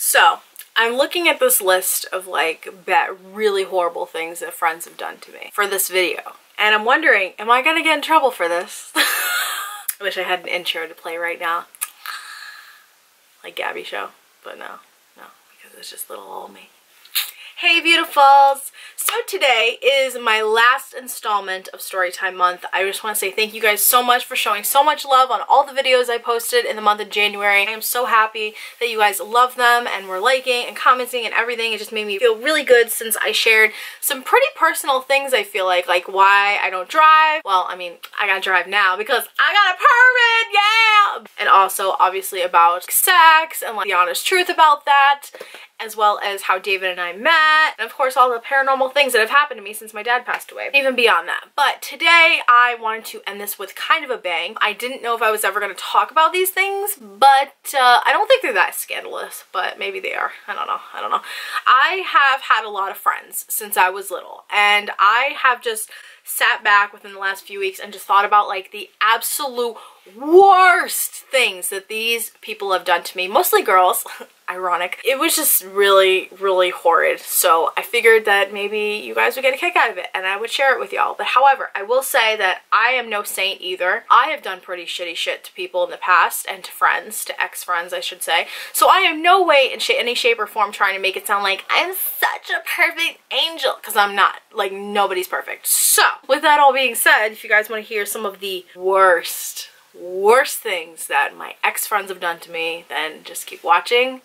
So, I'm looking at this list of like really horrible things that friends have done to me for this video. And I'm wondering, am I gonna get in trouble for this? I wish I had an intro to play right now. Like Gabby Show, but no, because it's just little old me. Hey beautifuls! So today is my last installment of Storytime month. I just want to say thank you guys so much for showing so much love on all the videos I posted in the month of January. I am so happy that you guys love them and were liking and commenting and everything. It just made me feel really good since I shared some pretty personal things, I feel like why I don't drive. Well, I mean, I gotta drive now because I got a permit, yeah! And also obviously about sex and like the honest truth about that, as well as how David and I met, and of course all the paranormal things that have happened to me since my dad passed away, even beyond that. But today I wanted to end this with kind of a bang. I didn't know if I was ever going to talk about these things, but I don't think they're that scandalous, but maybe they are. I don't know. I have had a lot of friends since I was little, and I have just sat back within the last few weeks and just thought about like the absolute worst things that these people have done to me, mostly girls. Ironic. It was just really, really horrid. So I figured that maybe you guys would get a kick out of it and I would share it with y'all. But however, I will say that I am no saint either. I have done pretty shitty shit to people in the past and to friends, to ex-friends I should say. So I am no way in any shape or form trying to make it sound like I'm such a perfect angel, because I'm not. Like, nobody's perfect. So with that all being said, if you guys want to hear some of the worst things that my ex-friends have done to me, then just keep watching.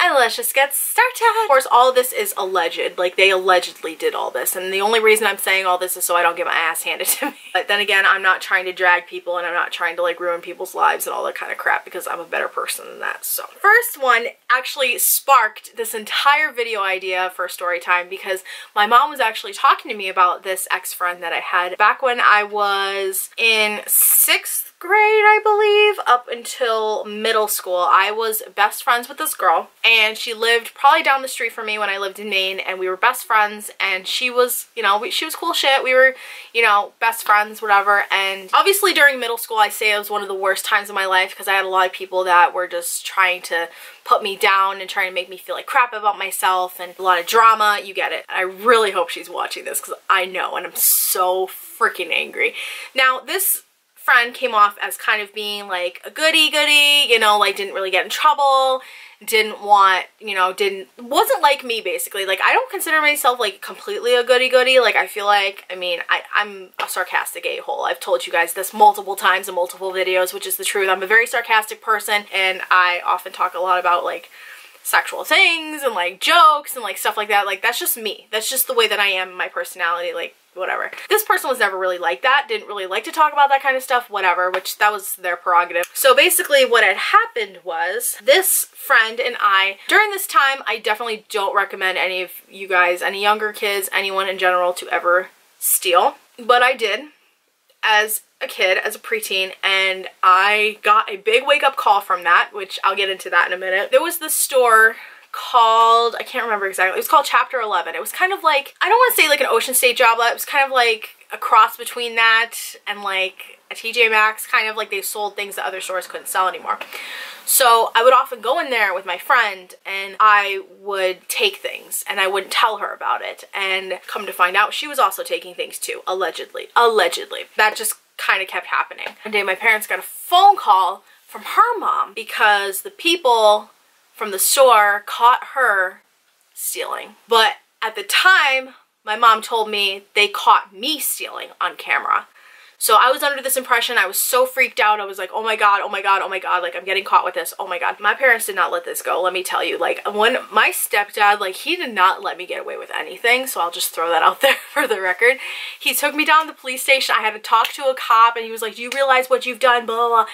And let's just get started. Of course, all of this is alleged. Like, they allegedly did all this. And the only reason I'm saying all this is so I don't get my ass handed to me. But then again, I'm not trying to drag people and I'm not trying to like ruin people's lives and all that kind of crap, because I'm a better person than that. So, first one actually sparked this entire video idea for Storytime because my mom was actually talking to me about this ex-friend that I had back when I was in 6th grade, I believe, up until middle school. I was best friends with this girl, and she lived probably down the street from me when I lived in Maine, and we were best friends, and she was, you know, she was cool shit. We were, you know, best friends, whatever. And obviously during middle school, I say it was one of the worst times of my life because I had a lot of people that were just trying to put me down and trying to make me feel like crap about myself, and a lot of drama. You get it. I really hope she's watching this because I know, and I'm so freaking angry. Now, this friend came off as kind of being like a goody-goody, you know, like didn't really get in trouble, didn't want, you know, wasn't like me basically. Like, I don't consider myself like completely a goody-goody. Like, I feel like, I mean, I'm a sarcastic a-hole. I've told you guys this multiple times in multiple videos, which is the truth. I'm a very sarcastic person, and I often talk a lot about like sexual things and like jokes and like stuff like that. Like, that's just me. That's just the way that I am, my personality, like whatever. This person was never really like that, didn't really like to talk about that kind of stuff, whatever, which that was their prerogative. So basically what had happened was this friend and I, during this time, I definitely don't recommend any of you guys, any younger kids, anyone in general, to ever steal. But I did as a kid, as a preteen, and I got a big wake-up call from that, which I'll get into that in a minute. There was this store called, I can't remember exactly, it was called Chapter 11. It was kind of like, I don't want to say like an Ocean State job lot, it was kind of like a cross between that and like a TJ Maxx, kind of like they sold things that other stores couldn't sell anymore. So I would often go in there with my friend and I would take things and I wouldn't tell her about it, and come to find out she was also taking things too, allegedly. That just kind of kept happening. One day my parents got a phone call from her mom because the people from the store caught her stealing. But at the time, my mom told me they caught me stealing on camera. So I was under this impression, I was so freaked out, I was like, oh my god, oh my god, oh my god, like I'm getting caught with this, oh my god. My parents did not let this go, let me tell you. Like, when my stepdad, like, he did not let me get away with anything, so I'll just throw that out there for the record. He took me down to the police station, I had to talk to a cop, and he was like, do you realize what you've done, blah, blah, blah.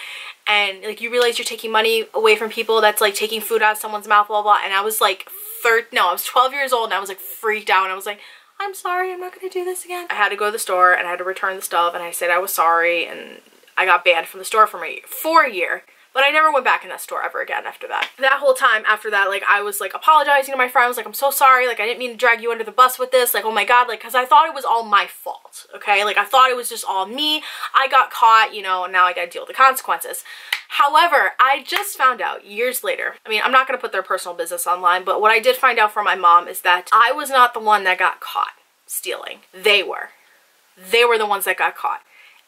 And like, you realize you're taking money away from people, that's like taking food out of someone's mouth, blah, blah. And I was like, I was 12 years old, and I was like freaked out, and I was like, I'm sorry, I'm not gonna do this again. I had to go to the store and I had to return the stuff, and I said I was sorry, and I got banned from the store for a year. But I never went back in that store ever again after that. That whole time after that, like, I was like apologizing to my friend. I was like, I'm so sorry. Like, I didn't mean to drag you under the bus with this. Like, oh my God. Like, because I thought it was all my fault. Okay. Like, I thought it was just all me. I got caught, you know, and now I got to deal with the consequences. However, I just found out years later, I mean, I'm not going to put their personal business online, but what I did find out from my mom is that I was not the one that got caught stealing. They were. They were the ones that got caught.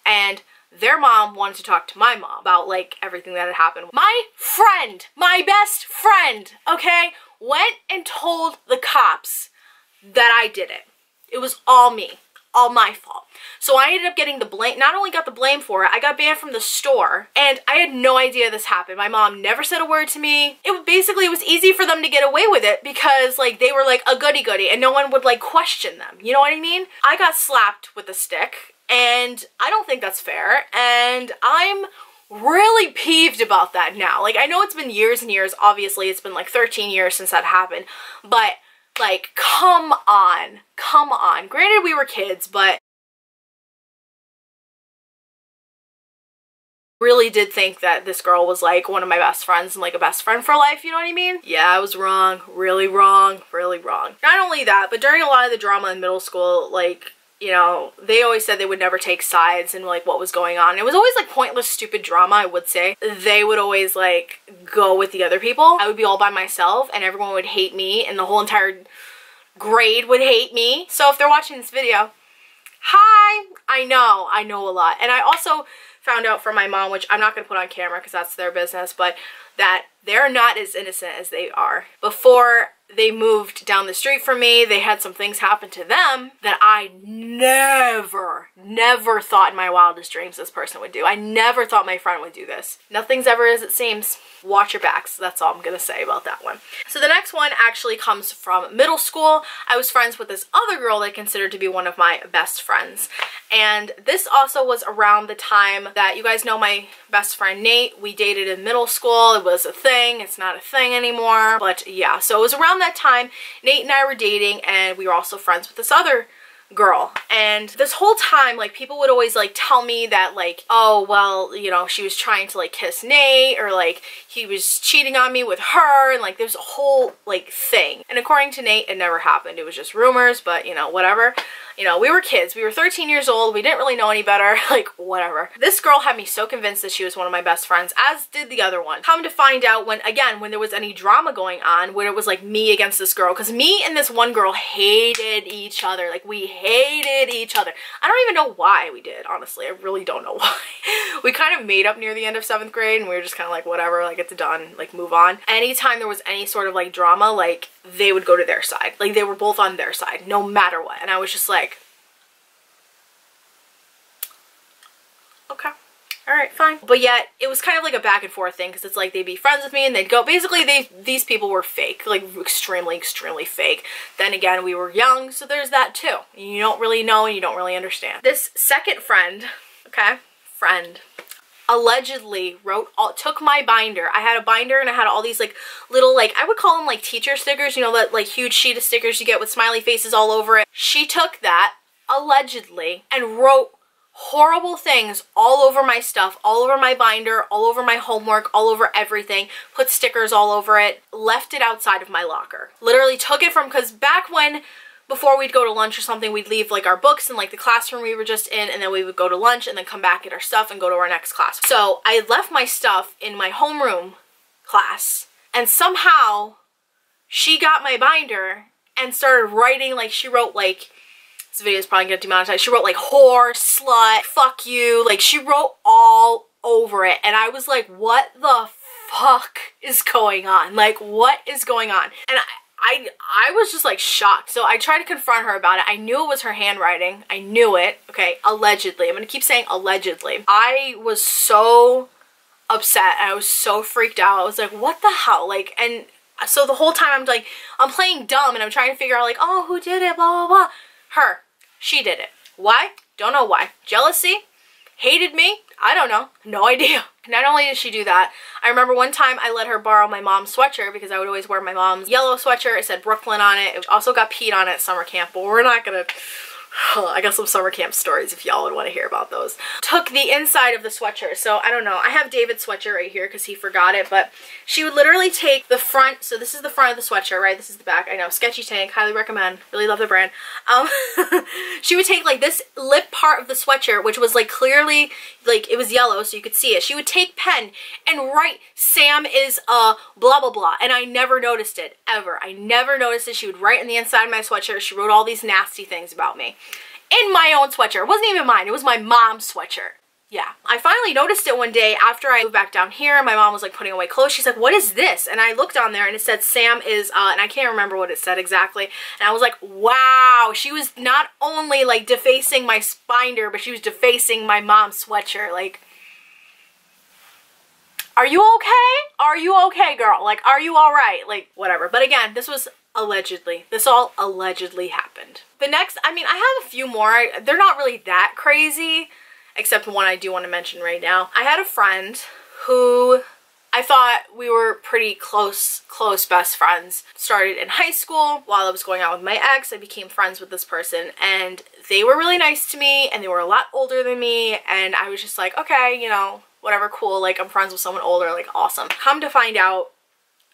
And their mom wanted to talk to my mom about, like, everything that had happened. My friend, my best friend, okay, went and told the cops that I did it. It was all me. All my fault. So I ended up getting the blame. Not only got the blame for it, I got banned from the store, and I had no idea this happened. My mom never said a word to me. It was easy for them to get away with it because, like, they were like a goody-goody and no one would, like, question them. You know what I mean? I got slapped with a stick, and I don't think that's fair, and I'm really peeved about that now. Like, I know it's been years and years. Obviously, it's been like 13 years since that happened, but like, come on, come on. Granted, we were kids, but really did think that this girl was like one of my best friends and like a best friend for life, you know what I mean? Yeah, I was wrong, really wrong, really wrong. Not only that, but during a lot of the drama in middle school, like, you know, they always said they would never take sides and like what was going on. It was always like pointless, stupid drama, I would say. They would always like go with the other people. I would be all by myself and everyone would hate me and the whole entire grade would hate me. So if they're watching this video, hi, I know a lot. And I also found out from my mom, which I'm not going to put on camera because that's their business, but that they're not as innocent as they are. Before they moved down the street from me, they had some things happen to them that I never thought in my wildest dreams this person would do. I never thought my friend would do this. Nothing's ever as it seems. Watch your backs. That's all I'm gonna say about that one. So the next one actually comes from middle school. I was friends with this other girl that I considered to be one of my best friends. And this also was around the time that, you guys know my best friend Nate. We dated in middle school. It was a thing. It's not a thing anymore. But yeah, so it was around that time. Nate and I were dating, and we were also friends with this other girl. And this whole time, like, people would always like tell me that, like, oh well, you know, she was trying to like kiss Nate, or like he was cheating on me with her, and like there's a whole like thing. And according to Nate, it never happened. It was just rumors, but you know, whatever. You know, we were kids. We were 13 years old. We didn't really know any better. Like, whatever. This girl had me so convinced that she was one of my best friends, as did the other one. Come to find out, when there was any drama going on, when it was like me against this girl, because me and this one girl hated each other. Like, we hated each other. I don't even know why we did, honestly. I really don't know why. We kind of made up near the end of 7th grade, and we were just kind of like, whatever, like, it's done, like, move on. Anytime there was any sort of like drama, like, they would go to their side. Like, they were both on their side, no matter what. And I was just like, okay, all right, fine. But yet it was kind of like a back and forth thing, because it's like they'd be friends with me and they'd go, basically these people were fake, like extremely fake. Then again, we were young, so there's that too. You don't really know and you don't really understand. This second friend, okay, allegedly took my binder. I had a binder and I had all these like little, like, I would call them like teacher stickers, you know, that like huge sheet of stickers you get with smiley faces all over it. She took that, allegedly, and wrote horrible things all over my stuff, all over my binder, all over my homework, all over everything, put stickers all over it, left it outside of my locker. Literally took it from, because back when, before we'd go to lunch or something, we'd leave like our books in like the classroom we were just in, and then we would go to lunch and then come back, get our stuff, and go to our next class. So I left my stuff in my homeroom class, and somehow she got my binder and started writing, like, she wrote like, this video is probably gonna get demonetized. She wrote like whore, slut, fuck you. Like, she wrote all over it. And I was like, what the fuck is going on? Like, what is going on? And I was just like shocked. So I tried to confront her about it. I knew it was her handwriting. I knew it. Okay, allegedly. I'm gonna keep saying allegedly. I was so upset. I was so freaked out. I was like, what the hell? Like, and so the whole time I'm playing dumb and I'm trying to figure out like, oh, who did it? Blah, blah, blah. Her. She did it. Why? Don't know why. Jealousy? Hated me? I don't know. No idea. Not only did she do that, I remember one time I let her borrow my mom's sweatshirt, because I would always wear my mom's yellow sweatshirt. It said Brooklyn on it. It also got peed on at summer camp, but we're not gonna I got some summer camp stories if y'all would want to hear about those. Took the inside of the sweatshirt. So I don't know. I have David's sweatshirt right here because he forgot it, but she would literally take the front. So this is the front of the sweatshirt, right? This is the back. I know. Sketchy Tank. Highly recommend. Really love the brand. She would take like this lip part of the sweatshirt, which was like clearly like it was yellow so you could see it. She would take pen and write Sam is a blah blah blah, and I never noticed it ever. I never noticed it. She would write on the inside of my sweatshirt. She wrote all these nasty things about me in my own sweatshirt. It wasn't even mine. It was my mom's sweatshirt. Yeah. I finally noticed it one day after I moved back down here. My mom was like putting away clothes. She's like, what is this? And I looked on there and it said Sam is, and I can't remember what it said exactly. And I was like, wow. She was not only like defacing my binder, but she was defacing my mom's sweatshirt. Like, are you okay? Are you okay, girl? Like, are you all right? Like, whatever. But again, this was allegedly. This all allegedly happened. The next, I mean, I have a few more. They're not really that crazy, except one I do want to mention right now. I had a friend who I thought we were pretty close best friends. Started in high school. While I was going out with my ex, I became friends with this person, and they were really nice to me, and they were a lot older than me, and I was just like, okay, you know, whatever, cool, like I'm friends with someone older, like awesome. Come to find out,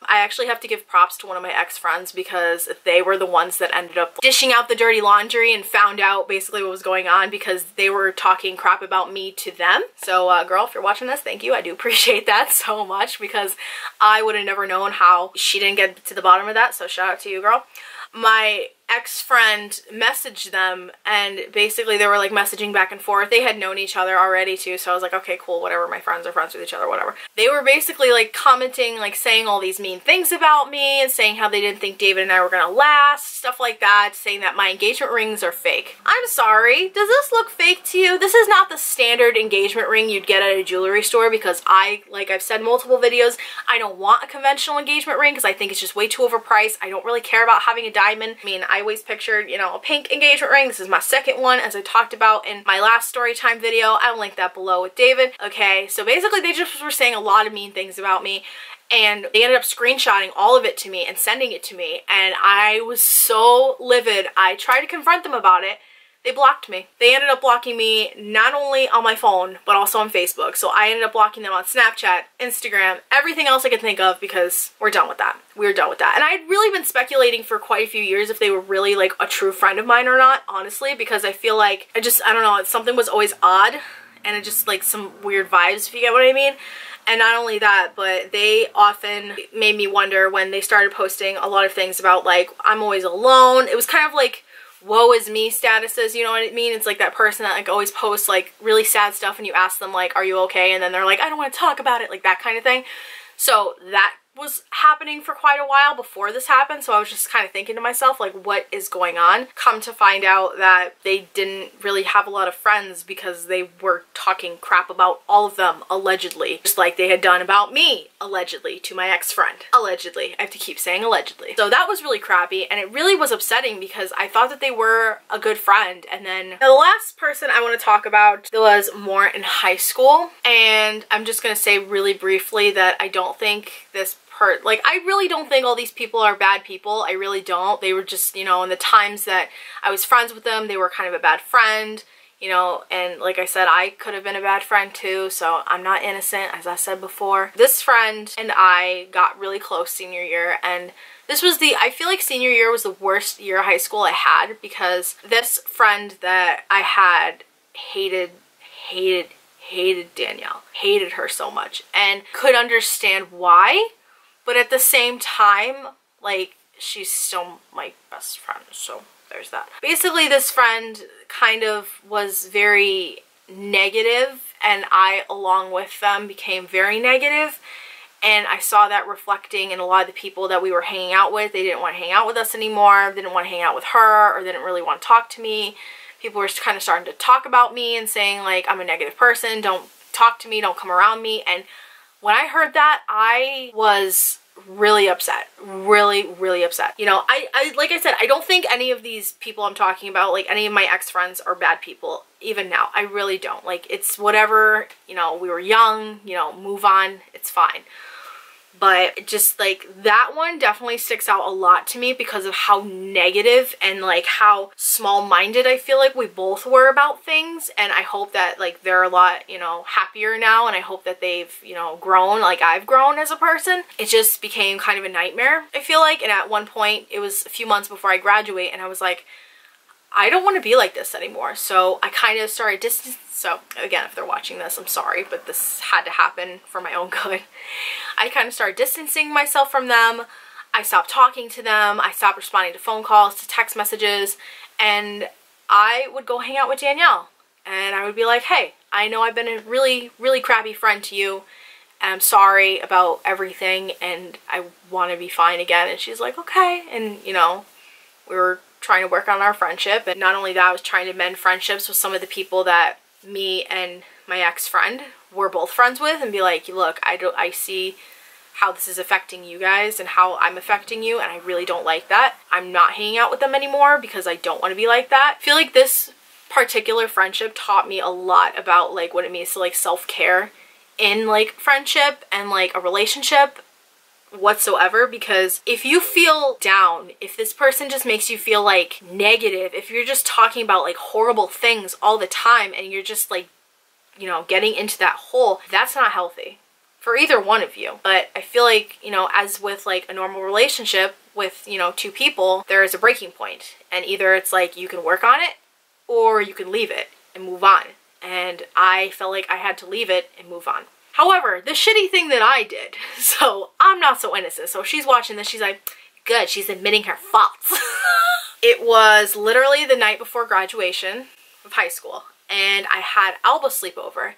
I actually have to give props to one of my ex-friends because they were the ones that ended up dishing out the dirty laundry and found out basically what was going on because they were talking crap about me to them. So girl, if you're watching this, thank you. I do appreciate that so much because I would have never known how she didn't get to the bottom of that. So shout out to you, girl. My ex-friend messaged them and basically they were like messaging back and forth. They had known each other already too, so I was like, okay, cool, whatever, my friends are friends with each other, whatever. They were basically like commenting, like saying all these mean things about me and saying how they didn't think David and I were gonna last, stuff like that, saying that my engagement rings are fake. I'm sorry, does this look fake to you? This is not the standard engagement ring you'd get at a jewelry store because like I've said in multiple videos, I don't want a conventional engagement ring because I think it's just way too overpriced. I don't really care about having a diamond. I mean, I always pictured, you know, a pink engagement ring. This is my second one, as I talked about in my last story time video. I'll link that below with David. Okay, so basically they just were saying a lot of mean things about me, and they ended up screenshotting all of it to me and sending it to me, and I was so livid. I tried to confront them about it. They blocked me. They ended up blocking me not only on my phone, but also on Facebook. So I ended up blocking them on Snapchat, Instagram, everything else I could think of because we're done with that. We're done with that. And I'd really been speculating for quite a few years if they were really like a true friend of mine or not, honestly, because I feel like I don't know, something was always odd and it just like some weird vibes, if you get what I mean. And not only that, but they often made me wonder when they started posting a lot of things about like, I'm always alone. It was kind of like woe is me statuses, you know what I mean? It's like that person that like always posts like really sad stuff and you ask them like, are you okay? And then they're like, I don't want to talk about it, like that kind of thing. So that was happening for quite a while before this happened, so I was just kind of thinking to myself like, what is going on? Come to find out that they didn't really have a lot of friends because they were talking crap about all of them, allegedly, just like they had done about me, allegedly, to my ex-friend. Allegedly. I have to keep saying allegedly. So that was really crappy, and it really was upsetting because I thought that they were a good friend. And then now the last person I want to talk about was more in high school, and I'm just gonna say really briefly that I don't think this like, I really don't think all these people are bad people. I really don't. They were just, you know, in the times that I was friends with them, they were kind of a bad friend, you know, and like I said, I could have been a bad friend too, so I'm not innocent, as I said before. This friend and I got really close senior year, and this was I feel like senior year was the worst year of high school I had because this friend that I had hated Danielle. Hated her so much and could understand why. But at the same time, like, she's still my best friend, so there's that. Basically, this friend kind of was very negative, and I, along with them, became very negative. And I saw that reflecting in a lot of the people that we were hanging out with. They didn't want to hang out with us anymore, didn't want to hang out with her, or didn't really want to talk to me. People were kind of starting to talk about me and saying, like, I'm a negative person, don't talk to me, don't come around me. And when I heard that, I was really upset. Really upset. You know, I like I said, I don't think any of these people I'm talking about, like any of my ex-friends, are bad people. Even now, I really don't. Like, it's whatever, you know, we were young, you know, move on, it's fine. but just like that one definitely sticks out a lot to me because of how negative and like how small-minded I feel like we both were about things. And I hope that like they're a lot, you know, happier now, and I hope that they've, you know, grown like I've grown as a person. It just became kind of a nightmare, I feel like. And at one point, it was a few months before I graduate, and I was like, I don't want to be like this anymore. So I kind of started distancing. So again, if they're watching this, I'm sorry, but this had to happen for my own good. I kind of started distancing myself from them. I stopped talking to them. I stopped responding to phone calls, to text messages, and I would go hang out with Danielle. And I would be like, hey, I know I've been a really, really crappy friend to you, and I'm sorry about everything, and I want to be fine again. And she's like, okay. And, you know, we were trying to work on our friendship. And not only that, I was trying to mend friendships with some of the people that me and my ex-friend were both friends with, and be like, look, I see how this is affecting you guys and how I'm affecting you, and I really don't like that. I'm not hanging out with them anymore because I don't want to be like that. I feel like this particular friendship taught me a lot about like what it means to like self-care in like friendship and like a relationship whatsoever. Because if you feel down, if this person just makes you feel like negative, if you're just talking about like horrible things all the time and you're just like, you know, getting into that hole, that's not healthy for either one of you. But I feel like, you know, as with like a normal relationship with, you know, two people, there is a breaking point, and either it's like you can work on it or you can leave it and move on. And I felt like I had to leave it and move on. However, the shitty thing that I did, so I'm not so innocent. So she's watching this, she's like, good, she's admitting her faults. It was literally the night before graduation of high school, and I had Alba sleepover.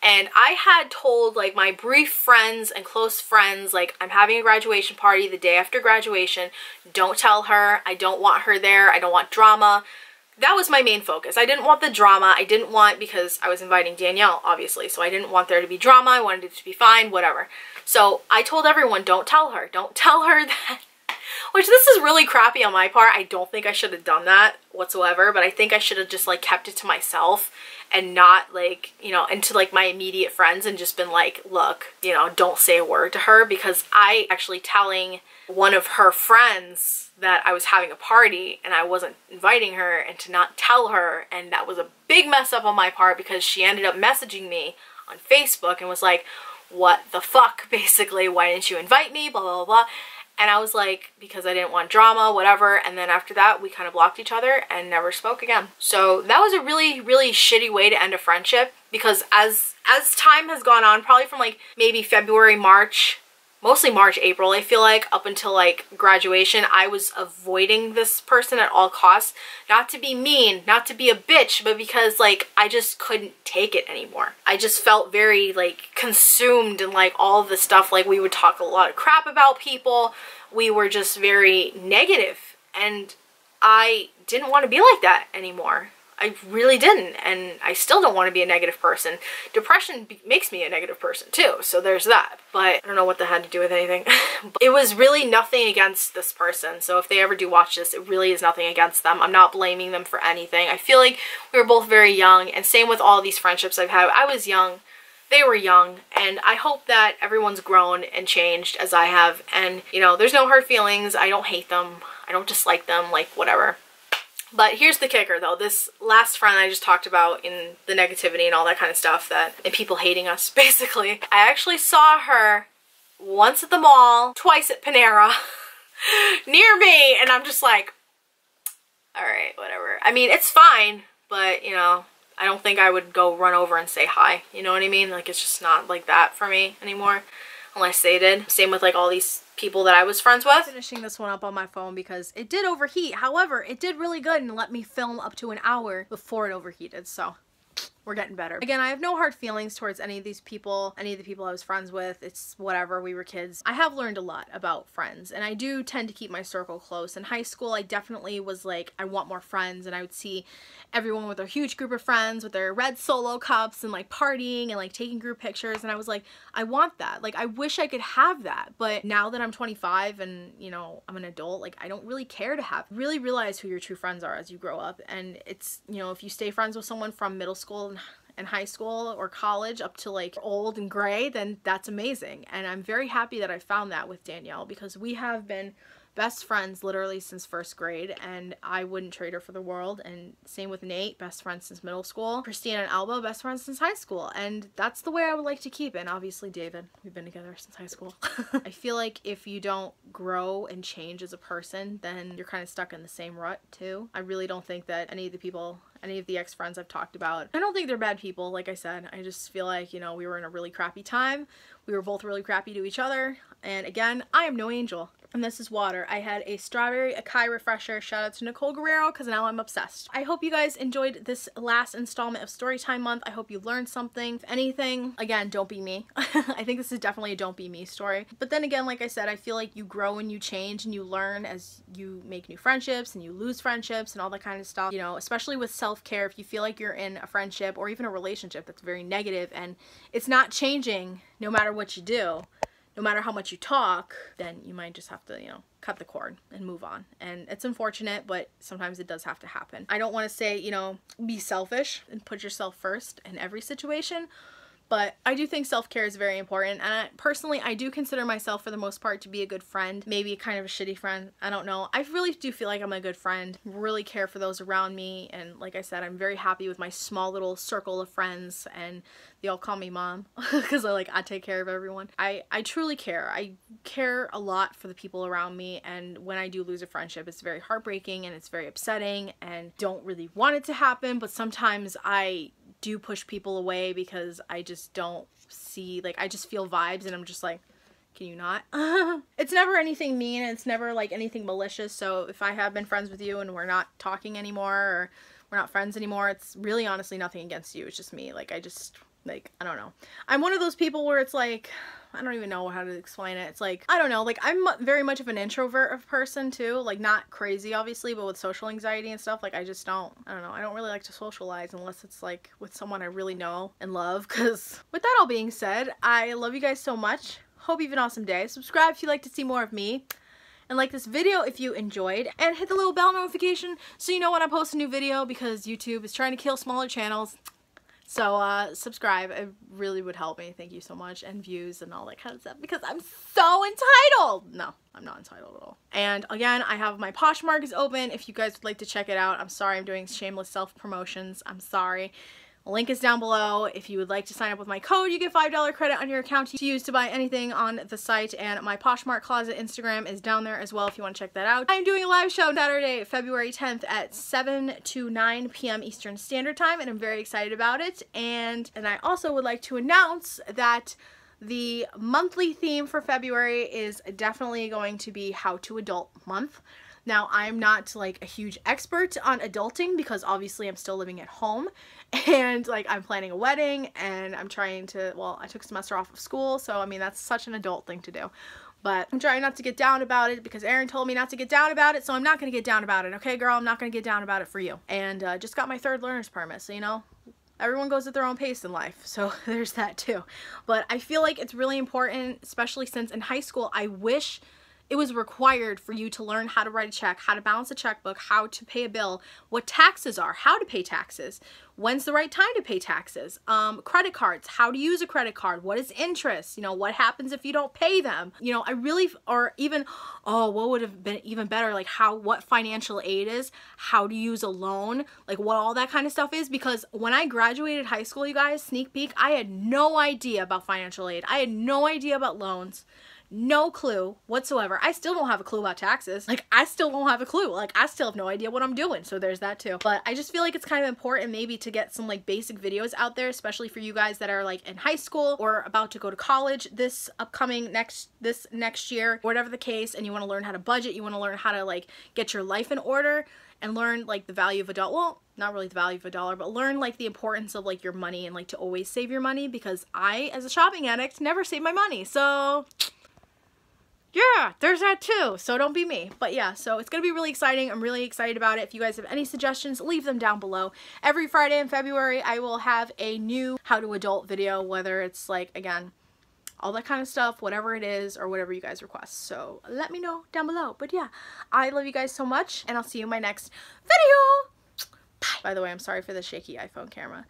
And I had told like my brief friends and close friends, like, I'm having a graduation party the day after graduation. Don't tell her. I don't want her there. I don't want drama. That was my main focus. I didn't want the drama. I didn't want, because I was inviting Danielle, obviously, so I didn't want there to be drama. I wanted it to be fine, whatever. So I told everyone, don't tell her. Don't tell her that. Which, this is really crappy on my part. I don't think I should have done that whatsoever, but I think I should have just like kept it to myself and not like, you know, and to like my immediate friends, and just been like, look, you know, don't say a word to her. Because I actually telling one of her friends that I was having a party and I wasn't inviting her, and to not tell her, and that was a big mess up on my part, because she ended up messaging me on Facebook and was like, what the fuck, basically, why didn't you invite me, blah, blah, blah, blah. And I was like, because I didn't want drama, whatever. And then after that, we kind of blocked each other and never spoke again. So that was a really, really shitty way to end a friendship, because as time has gone on, probably from like maybe February, March, mostly March, April, I feel like, up until like graduation, I was avoiding this person at all costs. Not to be mean, not to be a bitch, but because like I just couldn't take it anymore. I just felt very like consumed in like all of the stuff. Like, we would talk a lot of crap about people. We were just very negative, and I didn't want to be like that anymore. I really didn't, and I still don't want to be a negative person. Depression makes me a negative person too, so there's that. But I don't know what that had to do with anything. It was really nothing against this person, so if they ever do watch this, it really is nothing against them. I'm not blaming them for anything. I feel like we were both very young, and same with all these friendships I've had. I was young, they were young, and I hope that everyone's grown and changed as I have. And, you know, there's no hard feelings. I don't hate them. I don't dislike them, like, whatever. But here's the kicker though, this last friend I just talked about in the negativity and all that kind of stuff, that, and people hating us basically, I actually saw her once at the mall, twice at Panera, near me, and I'm just like, alright, whatever. I mean, it's fine, but, you know, I don't think I would go run over and say hi, you know what I mean? Like, it's just not like that for me anymore, unless they did. Same with like all these people that I was friends with. Finishing this one up on my phone because it did overheat. However, it did really good and let me film up to an hour before it overheated, so we're getting better. Again, I have no hard feelings towards any of these people, any of the people I was friends with. It's whatever, we were kids. I have learned a lot about friends, and I do tend to keep my circle close. In high school, I definitely was like, I want more friends, and I would see everyone with a huge group of friends with their red Solo cups and like partying and like taking group pictures, and I was like, I want that. Like, I wish I could have that. But now that I'm 25 and, you know, I'm an adult, like, I don't really care to have. Really realize who your true friends are as you grow up, and it's, you know, if you stay friends with someone from middle school in high school or college up to like old and gray, then that's amazing. And I'm very happy that I found that with Danielle, because we have been best friends literally since first grade, and I wouldn't trade her for the world. And same with Nate, best friends since middle school. Christina and Alba, best friends since high school, and that's the way I would like to keep it. And obviously David, we've been together since high school. I feel like if you don't grow and change as a person, then you're kind of stuck in the same rut too. I really don't think that any of the ex-friends I've talked about, I don't think they're bad people. Like I said, I just feel like, you know, we were in a really crappy time. We were both really crappy to each other. And again, I am no angel. And this is water. I had a strawberry acai refresher. Shout out to Nicole Guerrero, because now I'm obsessed. I hope you guys enjoyed this last installment of Storytime month. I hope you learned something. If anything, again, don't be me. I think this is definitely a don't be me story. But then again, like I said, I feel like you grow and you change and you learn as you make new friendships and you lose friendships and all that kind of stuff. You know, especially with self-care, if you feel like you're in a friendship or even a relationship that's very negative and it's not changing no matter what you do, no matter how much you talk, then you might just have to, you know, cut the cord and move on. And it's unfortunate, but sometimes it does have to happen. I don't want to say, you know, be selfish and put yourself first in every situation, but I do think self-care is very important. And personally, I do consider myself for the most part to be a good friend, maybe kind of a shitty friend. I don't know. I really do feel like I'm a good friend, really care for those around me. And like I said, I'm very happy with my small little circle of friends, and they all call me mom because I take care of everyone. I truly care. I care a lot for the people around me, and when I do lose a friendship, it's very heartbreaking and it's very upsetting and don't really want it to happen, but sometimes I do push people away because I just don't see, like, I just feel vibes and I'm just like, can you not? It's never anything mean, and it's never like anything malicious. So if I have been friends with you and we're not talking anymore or we're not friends anymore, it's really honestly nothing against you. It's just me. Like, I don't know. I'm one of those people where it's like, I don't even know how to explain it. It's like, I don't know, like I'm very much of an introvert of person too, like not crazy obviously, but with social anxiety and stuff, like I don't know, I don't really like to socialize unless it's like with someone I really know and love. Because with that all being said, I love you guys so much. Hope you have an awesome day. Subscribe if you'd like to see more of me. And like this video if you enjoyed, and hit the little bell notification so you know when I post a new video, because YouTube is trying to kill smaller channels. So subscribe, it really would help me. Thank you so much. And views and all that kind of stuff, because I'm so entitled. No, I'm not entitled at all. And again, I have my Poshmark is open if you guys would like to check it out. I'm sorry I'm doing shameless self-promotions. I'm sorry. Link is down below. If you would like to sign up with my code, you get $5 credit on your account to use to buy anything on the site. And my Poshmark Closet Instagram is down there as well if you want to check that out. I'm doing a live show Saturday, February 10th at 7 to 9 p.m. Eastern Standard Time, and I'm very excited about it. And I also would like to announce that the monthly theme for February is definitely going to be How to Adult Month. Now, I'm not like a huge expert on adulting because obviously I'm still living at home, and like I'm planning a wedding and I'm trying to, well, I took a semester off of school, so I mean that's such an adult thing to do. But I'm trying not to get down about it because Aaron told me not to get down about it, so I'm not going to get down about it. Okay, girl, I'm not going to get down about it for you. And just got my 3rd learner's permit, so you know, everyone goes at their own pace in life, so there's that too. But I feel like it's really important, especially since in high school, I wish it was required for you to learn how to write a check, how to balance a checkbook, how to pay a bill, what taxes are, how to pay taxes, when's the right time to pay taxes, credit cards, how to use a credit card, what is interest, you know, what happens if you don't pay them. You know, I really, or even, oh, what would have been even better, like what financial aid is, how to use a loan, like what all that kind of stuff is. Because when I graduated high school, you guys, sneak peek, I had no idea about financial aid. I had no idea about loans. No clue whatsoever. I still don't have a clue about taxes. Like, I still don't have a clue. Like, I still have no idea what I'm doing. So there's that too. But I just feel like it's kind of important maybe to get some like basic videos out there, especially for you guys that are like in high school or about to go to college this upcoming next year, whatever the case, and you want to learn how to budget, you want to learn how to like get your life in order and learn like the value of a dollar. Well, not really the value of a dollar, but learn like the importance of like your money and like to always save your money, because I, as a shopping addict, never save my money. So yeah, there's that too. So don't be me. But yeah, so it's going to be really exciting. I'm really excited about it. If you guys have any suggestions, leave them down below. Every Friday in February, I will have a new How to Adult video, whether it's like, again, all that kind of stuff, whatever it is, or whatever you guys request. So let me know down below. But yeah, I love you guys so much, and I'll see you in my next video. Bye. By the way, I'm sorry for the shaky iPhone camera.